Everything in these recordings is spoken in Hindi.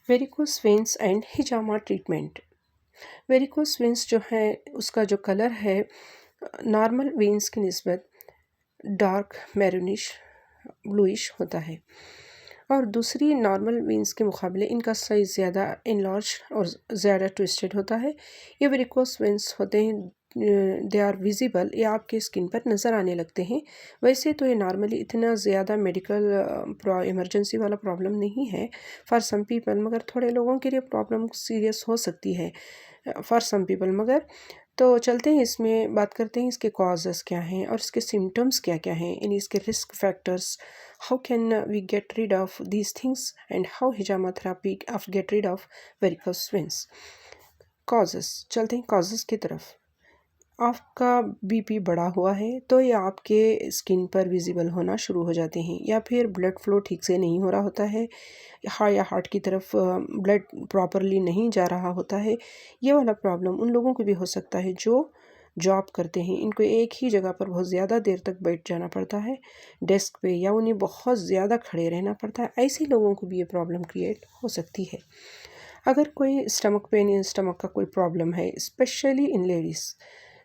Varicose veins and hijama treatment. Varicose veins जो है उसका जो कलर है नॉर्मल वेन्स की निस्बत डार्क मैरूनिश ब्लूइश होता है और दूसरी नॉर्मल वेन्स के मुकाबले इनका साइज़ ज़्यादा इनलार्ज और ज़्यादा ट्विस्टेड होता है। ये वेरिकोस वेन्स होते हैं, दे आर विजिबल, ये आपके स्किन पर नज़र आने लगते हैं। वैसे तो ये नॉर्मली इतना ज़्यादा मेडिकल इमरजेंसी वाला प्रॉब्लम नहीं है फॉर सम पीपल, मगर थोड़े लोगों के लिए प्रॉब्लम सीरियस हो सकती है फॉर सम पीपल। मगर तो चलते हैं इसमें बात करते हैं इसके कॉजेज़ क्या हैं और इसके सिम्टम्स क्या क्या हैं, इन इसके risk factors, how can we get rid of these things and how हिजामा therapy of get rid of varicose veins. Causes, चलते हैं कॉजेज़ की तरफ। आपका बीपी बढ़ा हुआ है तो ये आपके स्किन पर विजिबल होना शुरू हो जाते हैं, या फिर ब्लड फ्लो ठीक से नहीं हो रहा होता है, या हार्ट की तरफ ब्लड प्रॉपरली नहीं जा रहा होता है। ये वाला प्रॉब्लम उन लोगों को भी हो सकता है जो जॉब करते हैं, इनको एक ही जगह पर बहुत ज़्यादा देर तक बैठ जाना पड़ता है डेस्क पे, या उन्हें बहुत ज़्यादा खड़े रहना पड़ता है। ऐसे लोगों को भी ये प्रॉब्लम क्रिएट हो सकती है। अगर कोई स्टमक पेन या स्टमक का कोई प्रॉब्लम है, स्पेशली इन लेडीज़,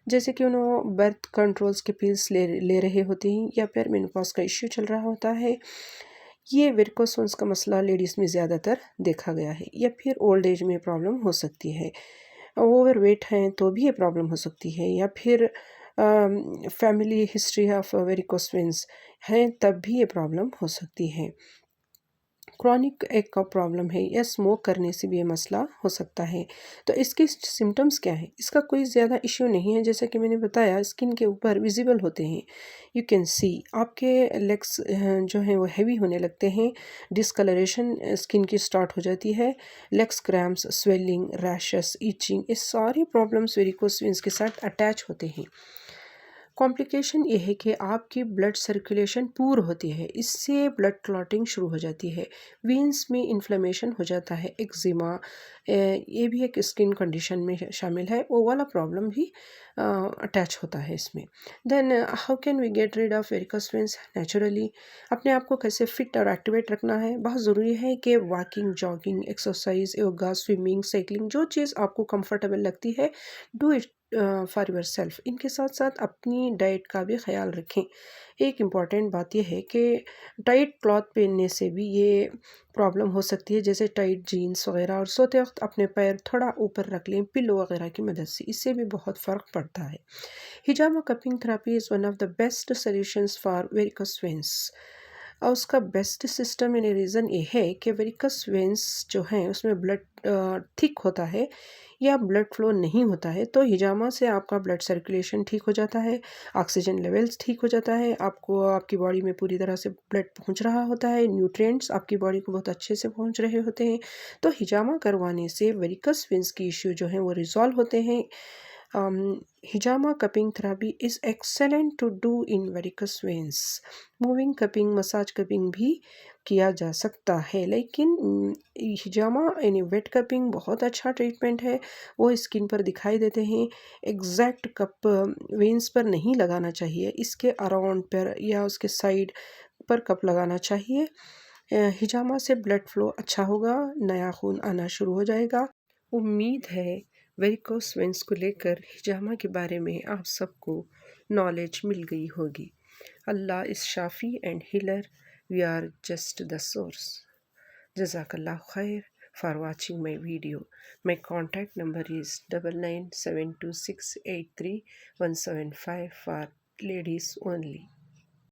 जैसे कि उन्होंने बर्थ कंट्रोल्स के पिल्स ले रहे होते हैं या फिर मेनोपॉज का इश्यू चल रहा होता है, ये वेरिकोस वेन्स का मसला लेडीज़ में ज़्यादातर देखा गया है। या फिर ओल्ड एज में प्रॉब्लम हो सकती है, ओवर वेट हैं तो भी ये प्रॉब्लम हो सकती है, या फिर family history of varicose veins है तब भी ये प्रॉब्लम हो सकती है। क्रॉनिक एक का प्रॉब्लम है या स्मोक करने से भी ये मसला हो सकता है। तो इसके सिम्टम्स क्या है? इसका कोई ज़्यादा इश्यू नहीं है, जैसा कि मैंने बताया स्किन के ऊपर विजिबल होते हैं, यू कैन सी आपके लेग्स जो हैं वो हैवी होने लगते हैं, डिस्कलरेशन स्किन की स्टार्ट हो जाती है, legs cramps, swelling, rashes, itching, ये सारे प्रॉब्लम्स वेरिकोस वेन्स के साथ अटैच होते हैं। कॉम्प्लिकेशन ये है कि आपकी ब्लड सर्कुलेशन पूर होती है, इससे ब्लड क्लॉटिंग शुरू हो जाती है, वेन्स में इन्फ्लेमेशन हो जाता है, एक्जिमा, ये भी एक स्किन कंडीशन में शामिल है, वो वाला प्रॉब्लम भी अटैच होता है इसमें। Then how can we get rid of varicose veins naturally? अपने आप को कैसे फिट और एक्टिवेट रखना है? बहुत ज़रूरी है कि walking, jogging, exercise, yoga, swimming, cycling, जो चीज़ आपको कंफर्टेबल लगती है do it for your self. इनके साथ साथ अपनी डाइट का भी ख्याल रखें। एक इम्पॉर्टेंट बात यह है कि टाइट क्लॉथ पहनने से भी ये प्रॉब्लम हो सकती है, जैसे टाइट जीन्स वगैरह, और सोते वक्त अपने पैर थोड़ा ऊपर रख लें पिलो वगैरह की मदद से, इससे भी बहुत फ़र्क पड़ता है। हिजामा cupping therapy is one of the best solutions for varicose veins, और उसका बेस्ट सिस्टम यानी रीज़न ये है कि वेरिकोस वेन्स जो हैं उसमें ब्लड थिक होता है या ब्लड फ्लो नहीं होता है, तो हिजामा से आपका ब्लड सर्कुलेशन ठीक हो जाता है, ऑक्सीजन लेवल्स ठीक हो जाता है, आपको आपकी बॉडी में पूरी तरह से ब्लड पहुंच रहा होता है, न्यूट्रिएंट्स आपकी बॉडी को बहुत अच्छे से पहुंच रहे होते हैं। तो हिजामा करवाने से वेरिकोस वेन्स की इश्यू जो है वो रिजॉल्व होते हैं। हिजामा cupping therapy is excellent to do in varicose veins. Moving cupping, massage cupping भी किया जा सकता है, लेकिन हिजामा यानी वेट कपिंग बहुत अच्छा ट्रीटमेंट है, वो स्किन पर दिखाई देते हैं। एग्जैक्ट कप वेन्स पर नहीं लगाना चाहिए, इसके अराउंड पर या उसके साइड पर कप लगाना चाहिए। हिजामा से ब्लड फ्लो अच्छा होगा, नया खून आना शुरू हो जाएगा। उम्मीद है वेरिकोस वेन्स को लेकर हिजामा के बारे में आप सबको नॉलेज मिल गई होगी। अल्लाह इज़ शाफ़ी and healer, we are just the source. जज़ाकल्लाह खैर for watching my video. My contact number is 9972683175 for ladies only.